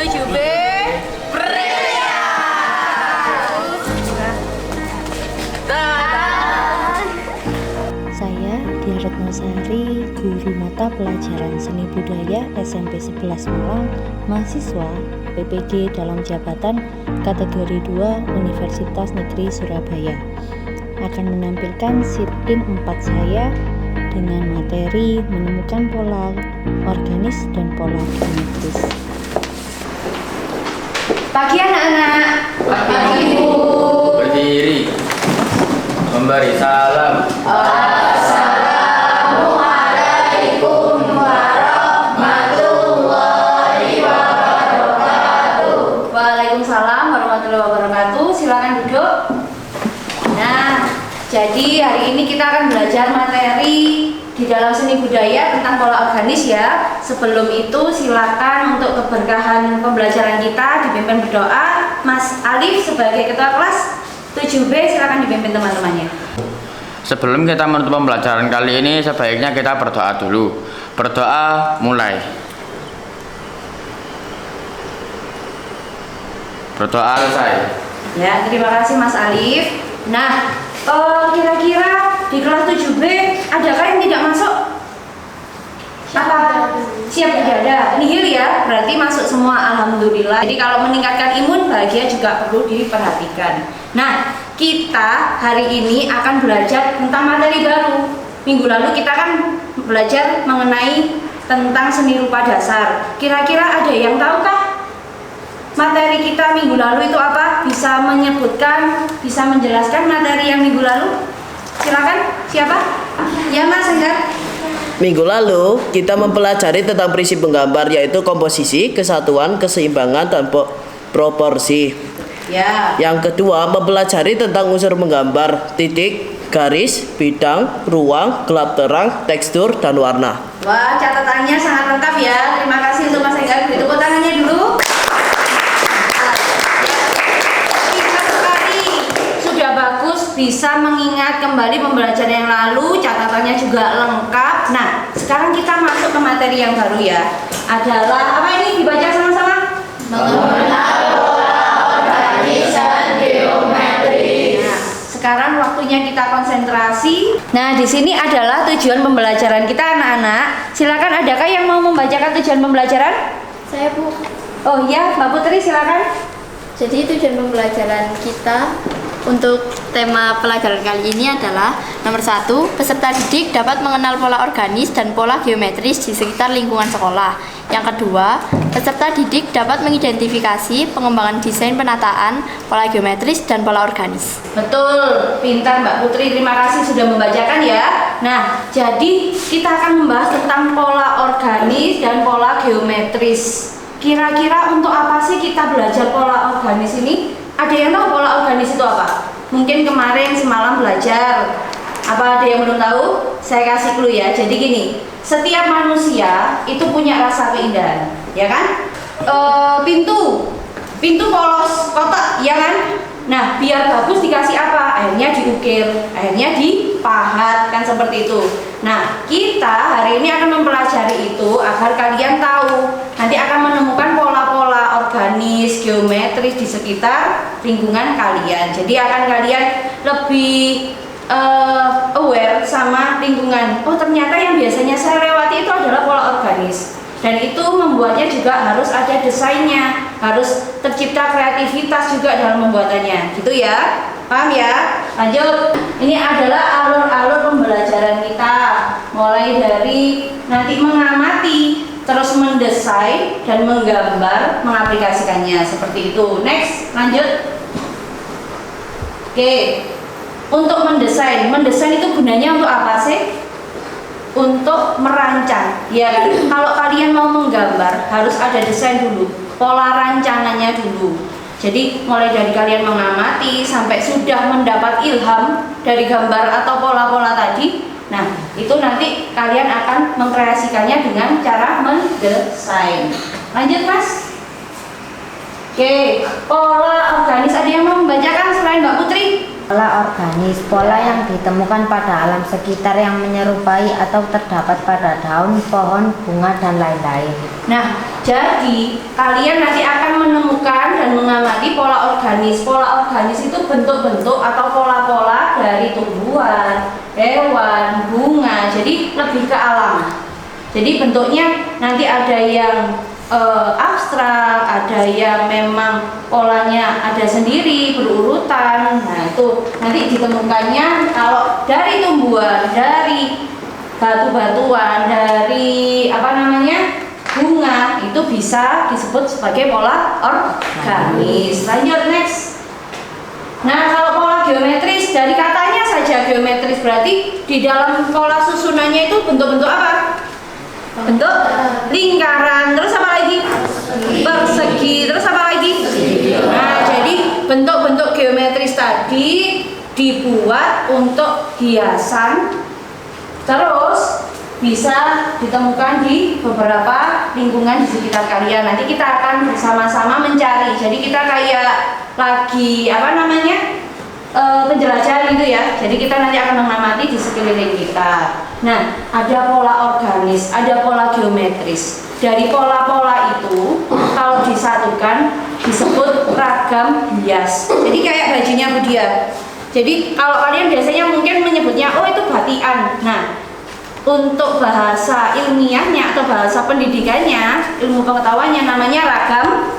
7B Brilliant. Saya Dia Retnosari, guru mata pelajaran seni budaya SMP 11 Malang, mahasiswa PPG dalam jabatan kategori 2 Universitas Negeri Surabaya, akan menampilkan sit-in 4 saya dengan materi menemukan pola organis dan pola geometris. Pagi anak-anak. Pagi Bu. Berdiri. Memberi salam. Assalamualaikum warahmatullahi wabarakatuh. Waalaikumsalam warahmatullahi wabarakatuh. Silakan duduk. Nah, jadi hari ini kita akan belajar materi di dalam seni budaya tentang pola organis ya. Sebelum itu silakan untuk keberkahan pembelajaran kita dipimpin berdoa. Mas Alif sebagai ketua kelas 7B silakan dipimpin teman-temannya. Sebelum kita menutup pembelajaran kali ini, sebaiknya kita berdoa dulu. Berdoa mulai. Berdoa selesai. Ya, terima kasih Mas Alif. Nah, kira-kira di kelas 7B adakah yang tidak masuk? Apa? Siap tidak ada? Nihil ya, berarti masuk semua, alhamdulillah. Jadi kalau meningkatkan imun bahagia juga perlu diperhatikan. Nah, kita hari ini akan belajar tentang materi baru. Minggu lalu kita kan belajar mengenai tentang seni rupa dasar. Kira-kira ada yang tahukah materi kita minggu lalu itu apa? Bisa menyebutkan, bisa menjelaskan materi yang minggu lalu? Silakan, siapa? Ya Mas Enggar. Minggu lalu kita mempelajari tentang prinsip menggambar, yaitu komposisi, kesatuan, keseimbangan, dan proporsi. Ya. Yang kedua, mempelajari tentang unsur menggambar, titik, garis, bidang, ruang, gelap terang, tekstur, dan warna. Wah, catatannya sangat lengkap ya. Terima kasih untuk Mas Enggar. Beri tepuk tangannya dulu. Pintar sekali. Sudah bagus, bisa mengingat kembali pembelajaran yang lalu. Catatannya juga lengkap. Nah, sekarang kita masuk ke materi yang baru ya. Adalah apa ini? Dibaca sama-sama. Mengenal pola organis dan geometris. Nah, sekarang waktunya kita konsentrasi. Nah, di sini adalah tujuan pembelajaran kita anak-anak. Silakan, adakah yang mau membacakan tujuan pembelajaran? Saya Bu. Oh iya, Mbak Putri silakan. Jadi tujuan pembelajaran kita untuk tema pelajaran kali ini adalah nomor 1, peserta didik dapat mengenal pola organis dan pola geometris di sekitar lingkungan sekolah. Yang kedua, peserta didik dapat mengidentifikasi pengembangan desain penataan, pola geometris dan pola organis. Betul, pintar Mbak Putri, terima kasih sudah membacakan ya. Nah, jadi kita akan membahas tentang pola organis dan pola geometris. Kira-kira untuk apa sih kita belajar pola organis ini? Ada yang tahu pola organis itu apa? Mungkin kemarin semalam belajar. Apa ada yang belum tahu? Saya kasih clue ya. Jadi gini, setiap manusia itu punya rasa keindahan, ya kan? Pintu polos kotak, ya kan? Nah, biar bagus dikasih apa? Akhirnya diukir, akhirnya dipahat, kan seperti itu. Nah, kita hari ini akan mempelajari itu agar kalian tahu. Nanti akan menemukan pola-pola organis, geometris di sekitar lingkungan kalian. Jadi akan kalian lebih aware sama lingkungan. Oh, ternyata yang biasanya saya lewati itu adalah pola organis. Dan itu membuatnya juga harus ada desainnya, harus tercipta kreativitas juga dalam pembuatannya, gitu ya. Paham ya? Lanjut. Ini adalah alur-alur pembelajaran kita. Mulai dari nanti mengamati, terus mendesain dan menggambar, mengaplikasikannya seperti itu. Next, lanjut. Oke. Untuk mendesain itu gunanya untuk apa sih? Untuk merancang, ya kan? Kalau kalian mau menggambar harus ada desain dulu, pola rancangannya dulu. Jadi mulai dari kalian mengamati sampai sudah mendapat ilham dari gambar atau pola-pola tadi. Nah, itu nanti kalian akan mengkreasikannya dengan cara mendesain. Lanjut Mas. Oke, pola organis ada yang mau membacakan selain Mbak Putri? Pola organis, pola yang ditemukan pada alam sekitar yang menyerupai atau terdapat pada daun, pohon, bunga, dan lain-lain. Nah, Jadi kalian nanti akan menemukan dan mengamati pola organis. Pola organis itu bentuk-bentuk atau pola-pola dari tumbuhan, hewan, bunga. Jadi lebih ke alam. Jadi bentuknya nanti ada yang abstrak, ada yang memang polanya ada sendiri berurutan. Nah itu nanti ditemukannya kalau dari tumbuhan, dari batu-batuan, dari bunga, itu bisa disebut sebagai pola organis. Lanjut next. Nah kalau pola geometris, dari katanya saja geometris, berarti di dalam pola susunannya itu bentuk-bentuk apa? Bentuk lingkaran, terus apa lagi? Persegi, terus apa lagi? Nah jadi bentuk-bentuk geometris tadi dibuat untuk hiasan, terus bisa ditemukan di beberapa lingkungan di sekitar kalian. Nanti kita akan bersama-sama mencari. Jadi kita kayak lagi penjelajahan gitu ya. Jadi kita nanti akan mengamati di sekeliling kita. Nah, ada pola organis, ada pola geometris. Dari pola-pola itu kalau disatukan disebut ragam bias. Jadi kayak bajunya Budia. Jadi kalau kalian biasanya mungkin menyebutnya oh itu batian. Nah, untuk bahasa ilmiahnya atau bahasa pendidikannya, ilmu pengetahuannya namanya ragam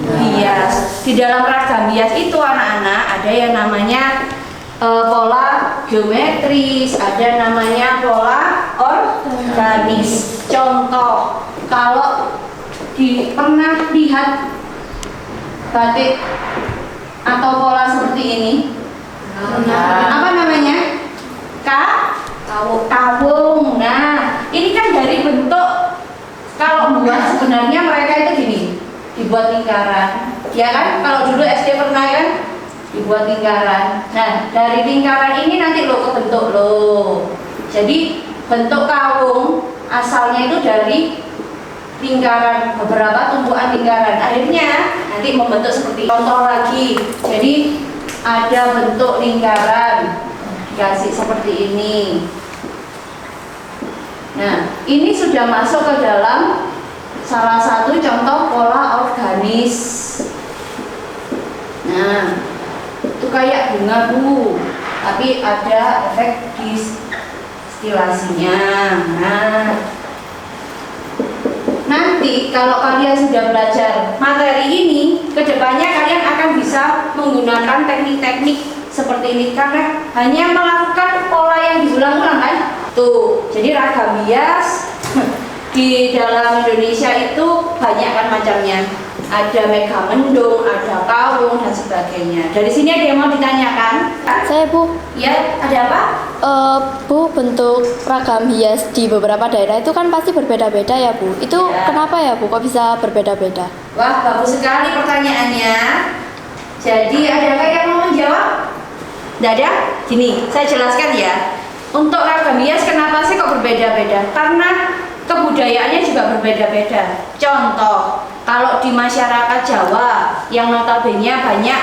bias. Di dalam ragam bias itu anak-anak ada yang namanya pola geometris, ada namanya pola organis. Contoh, kalau pernah lihat batik atau pola seperti ini, apa namanya? Kawung. Nah, ini kan dari bentuk, kalau buat sebenarnya mereka itu gini, dibuat lingkaran, ya kan? Kalau dulu SD pernah kan dibuat lingkaran. Nah, dari lingkaran ini nanti kebentuk Jadi bentuk kawung asalnya itu dari lingkaran, beberapa tumbuhan lingkaran. Akhirnya nanti membentuk seperti contoh lagi. Jadi ada bentuk lingkaran dikasih seperti ini. Nah, ini sudah masuk ke dalam salah satu contoh pola organis. Nah, itu kayak bunga Bu, tapi ada efek distilasinya. Nah, nanti kalau kalian sudah belajar materi ini, kedepannya kalian akan bisa menggunakan teknik-teknik seperti ini karena hanya melakukan pola yang diulang-ulang kan. Tuh, jadi ragam bias di dalam Indonesia itu banyak kan macamnya. Ada megamendung, ada kawung dan sebagainya. Dari sini ada yang mau ditanyakan? Saya Bu. Ya, ada apa? Bu, bentuk ragam hias di beberapa daerah itu kan pasti berbeda-beda ya Bu. Itu Ya. Kenapa ya Bu kok bisa berbeda-beda? Wah, bagus sekali pertanyaannya. Jadi adakah yang mau menjawab? Tidak ada? Gini, saya jelaskan ya. Untuk ragam hias kenapa sih kok berbeda-beda? Karena kebudayaannya juga berbeda-beda. Contoh, kalau di masyarakat Jawa yang notabene banyak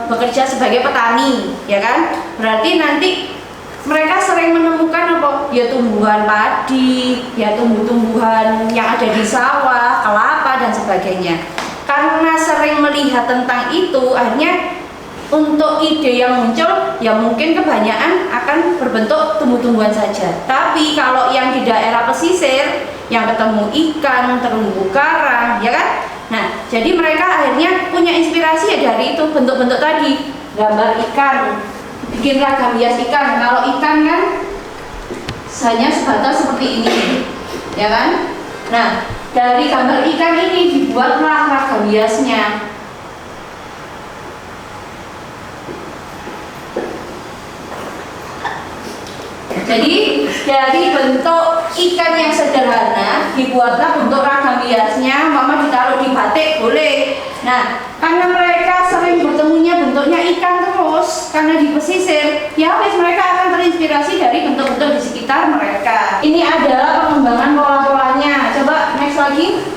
bekerja sebagai petani, ya kan? Berarti nanti mereka sering menemukan apa? Ya tumbuhan padi, ya tumbuh-tumbuhan yang ada di sawah, kelapa dan sebagainya. Karena sering melihat tentang itu, akhirnya untuk ide yang muncul ya mungkin kebanyakan akan berbentuk tumbuh-tumbuhan saja. Tapi kalau yang di daerah pesisir yang ketemu ikan, terumbu karang, ya kan? Nah, jadi mereka akhirnya punya inspirasi ya dari itu bentuk-bentuk tadi. Gambar ikan, bikin ragam hias ikan. Kalau ikan kan hanya sebatas seperti ini, ya kan? Nah, dari gambar ikan ini dibuatlah ragam hiasnya. Jadi dari bentuk ikan yang sederhana dibuatlah bentuk ragam hiasnya, mama ditaruh di batik boleh. Nah, karena mereka sering bertemunya bentuknya ikan terus, karena di pesisir, ya wis mereka akan terinspirasi dari bentuk-bentuk di sekitar mereka. Ini adalah pengembangan pola-polanya. Coba next lagi.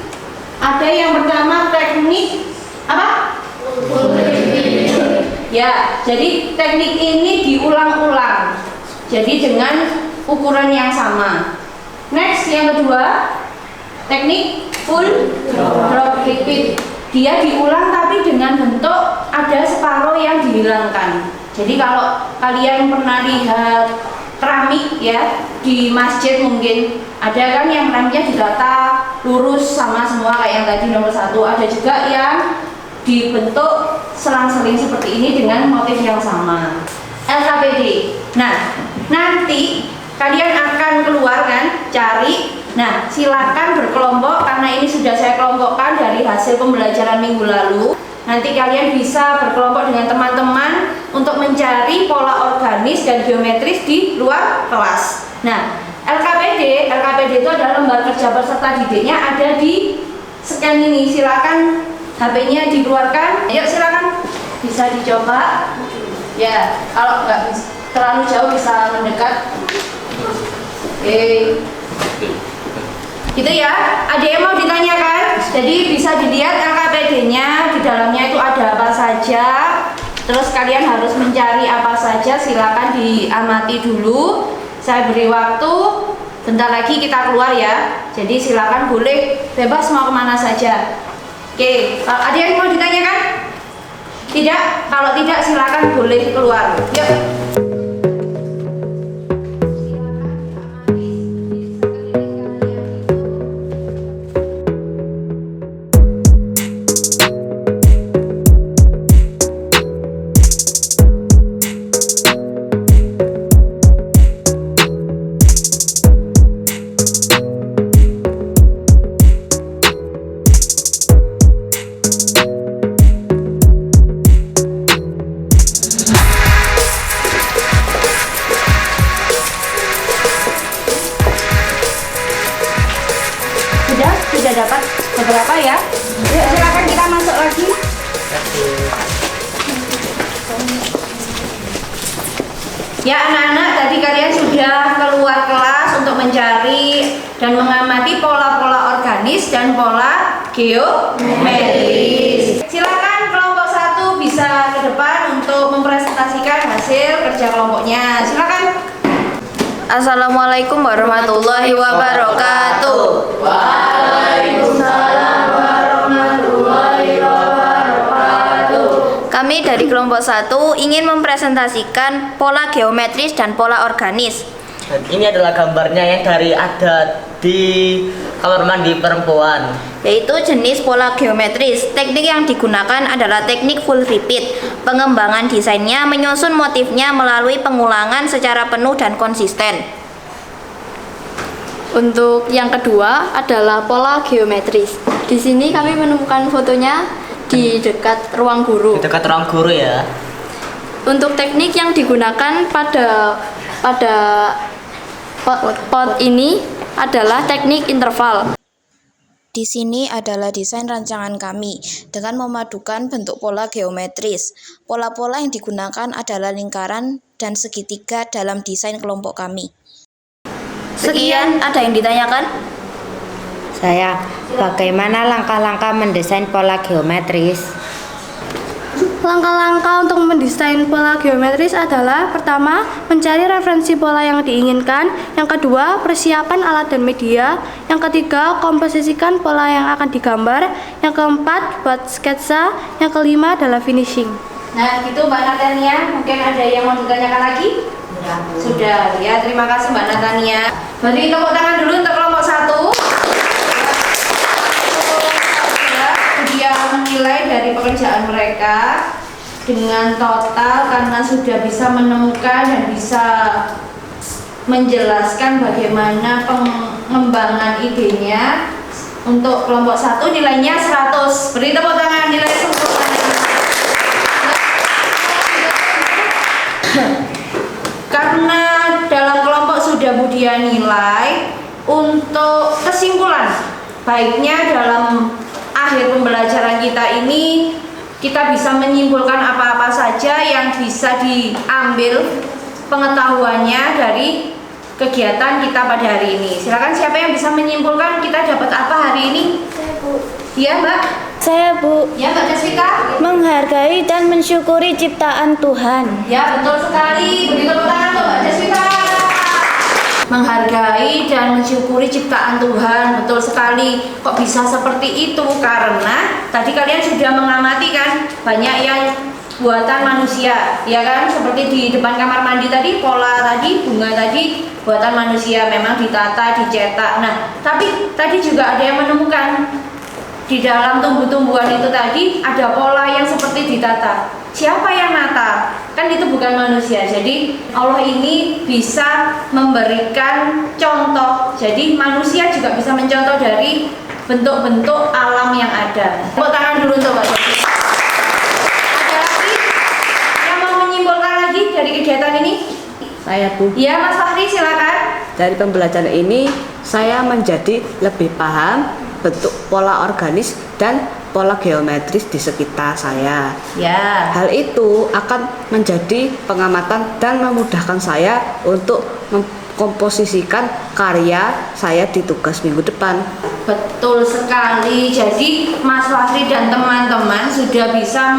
Ada yang pertama teknik apa? Ya, jadi teknik ini diulang-ulang. Jadi dengan ukuran yang sama. Next, yang kedua, teknik full drop repeat. Dia diulang tapi dengan bentuk ada separuh yang dihilangkan. Jadi kalau kalian pernah lihat keramik ya di masjid mungkin ada kan yang keramiknya ditata lurus sama semua kayak yang tadi nomor 1. Ada juga yang dibentuk selang-seling seperti ini dengan motif yang sama. LKPD. Nah, nanti kalian akan keluar kan, cari. Nah, silakan berkelompok karena ini sudah saya kelompokkan dari hasil pembelajaran minggu lalu. Nanti kalian bisa berkelompok dengan teman-teman untuk mencari pola organis dan geometris di luar kelas. Nah, LKPD itu adalah lembar kerja peserta didiknya ada di scan ini. Silakan HP-nya dikeluarkan. Ayo silakan, bisa dicoba. Ya, kalau nggak terlalu jauh bisa mendekat. Oke. Gitu ya, ada yang mau ditanyakan? Jadi bisa dilihat LKPD-nya, di dalamnya itu ada apa saja. Terus kalian harus mencari apa saja, silakan diamati dulu. Saya beri waktu, bentar lagi kita keluar ya. Jadi silakan boleh bebas mau kemana saja. Oke, ada yang mau ditanyakan? Tidak? Kalau tidak silakan boleh keluar. Yuk. Sudah dapat beberapa ya. Yuk silakan kita masuk lagi. Ya anak-anak, tadi kalian sudah keluar kelas untuk mencari dan mengamati pola-pola organis dan pola geometris. Silakan kelompok 1 bisa ke depan untuk mempresentasikan hasil kerja kelompoknya. Silakan. Assalamualaikum warahmatullahi wabarakatuh. Waalaikumsalam warahmatullahi wabarakatuh. Kami dari kelompok 1 ingin mempresentasikan pola geometris dan pola organis. Dan ini adalah gambarnya yang ada di kamar mandi perempuan. Yaitu jenis pola geometris. Teknik yang digunakan adalah teknik full repeat. Pengembangan desainnya menyusun motifnya melalui pengulangan secara penuh dan konsisten. Untuk yang kedua adalah pola geometris. Di sini kami menemukan fotonya di dekat ruang guru. Di dekat ruang guru ya. Untuk teknik yang digunakan pada pot ini adalah teknik interval. Di sini adalah desain rancangan kami dengan memadukan bentuk pola geometris. Pola-pola yang digunakan adalah lingkaran dan segitiga dalam desain kelompok kami. Sekian, ada yang ditanyakan? Saya, bagaimana langkah-langkah mendesain pola geometris? Langkah-langkah untuk mendesain pola geometris adalah: pertama, mencari referensi pola yang diinginkan; yang kedua, persiapan alat dan media; yang ketiga, komposisikan pola yang akan digambar; yang keempat, buat sketsa; yang kelima adalah finishing. Nah, gitu Mbak Natania. Mungkin ada yang mau ditanyakan lagi? Sudah ya, terima kasih Mbak Natania. Beri tepuk tangan dulu untuk kelompok 1. Dia menilai dari pekerjaan mereka dengan total karena sudah bisa menemukan dan bisa menjelaskan bagaimana pengembangan idenya. Untuk kelompok 1 nilainya 100. Beri tepuk tangan, nilai sempurna. Karena dalam kelompok sudah Budia nilai, untuk kesimpulan baiknya dalam akhir pembelajaran kita ini kita bisa menyimpulkan apa-apa saja yang bisa diambil pengetahuannya dari kegiatan kita pada hari ini. Silakan, siapa yang bisa menyimpulkan kita dapat apa hari ini? Saya, Bu. Iya, Mbak. Saya, Bu. Ya, Mbak Deswita. Menghargai dan mensyukuri ciptaan Tuhan. Ya, betul sekali. Beri tepuk tangan untuk Mbak Deswita. menghargai dan mensyukuri ciptaan Tuhan. Betul sekali. Kok bisa seperti itu? Karena tadi kalian sudah mengamati kan, banyak yang buatan manusia, ya kan? Seperti di depan kamar mandi tadi, pola tadi, bunga tadi, buatan manusia, memang ditata, dicetak. Nah, tapi tadi juga ada yang menemukan di dalam tumbuh-tumbuhan itu tadi ada pola yang seperti ditata. Siapa yang nata? Kan itu bukan manusia. Jadi Allah ini bisa memberikan contoh. Jadi manusia juga bisa mencontoh dari bentuk-bentuk alam yang ada. Tepuk tangan dulu untuk Mbak Sofi. Dari kegiatan ini? Saya, Bu. Ya, Mas Fahri, silakan. Dari pembelajaran ini saya menjadi lebih paham bentuk pola organis dan pola geometris di sekitar saya. Ya. Hal itu akan menjadi pengamatan dan memudahkan saya untuk mengkomposisikan karya saya di tugas minggu depan. Betul sekali. Jadi Mas Fahri dan teman-teman sudah bisa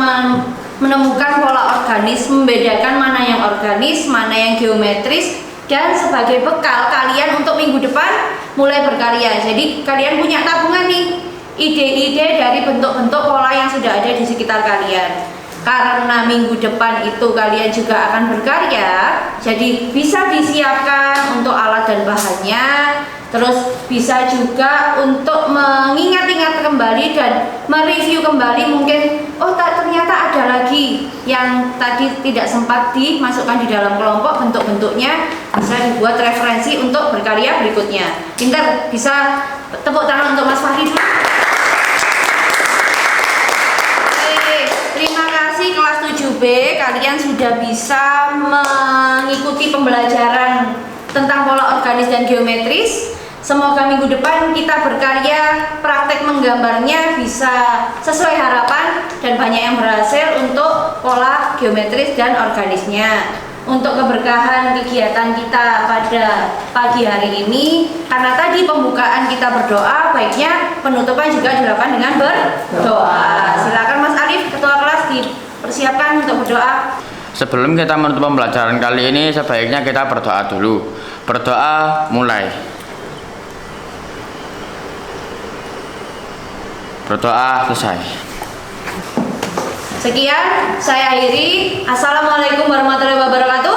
menemukan pola organis, membedakan mana yang organis, mana yang geometris, dan sebagai bekal kalian untuk minggu depan mulai berkarya. Jadi kalian punya tabungan nih, ide-ide dari bentuk-bentuk pola yang sudah ada di sekitar kalian. Karena minggu depan itu kalian juga akan berkarya, jadi bisa disiapkan untuk alat dan bahannya. Terus bisa juga untuk mengingat-ingat kembali dan mereview kembali, mungkin ternyata ada lagi yang tadi tidak sempat dimasukkan di dalam kelompok, bentuk-bentuknya bisa dibuat referensi untuk berkarya berikutnya. Pintar, bisa tepuk tangan untuk Mas Fahri dulu. Oke, terima kasih kelas 7B, kalian sudah bisa mengikuti pembelajaran tentang pola organis dan geometris. Semoga minggu depan kita berkarya, praktek menggambarnya bisa sesuai harapan dan banyak yang berhasil untuk pola geometris dan organisnya. Untuk keberkahan kegiatan kita pada pagi hari ini, karena tadi pembukaan kita berdoa, baiknya penutupan juga dilakukan dengan berdoa. Silakan Mas Arif, ketua kelas, dipersiapkan untuk berdoa. Sebelum kita menutup pembelajaran kali ini, sebaiknya kita berdoa dulu. Berdoa mulai. Berdoa selesai. Sekian, saya akhiri. Assalamualaikum warahmatullahi wabarakatuh.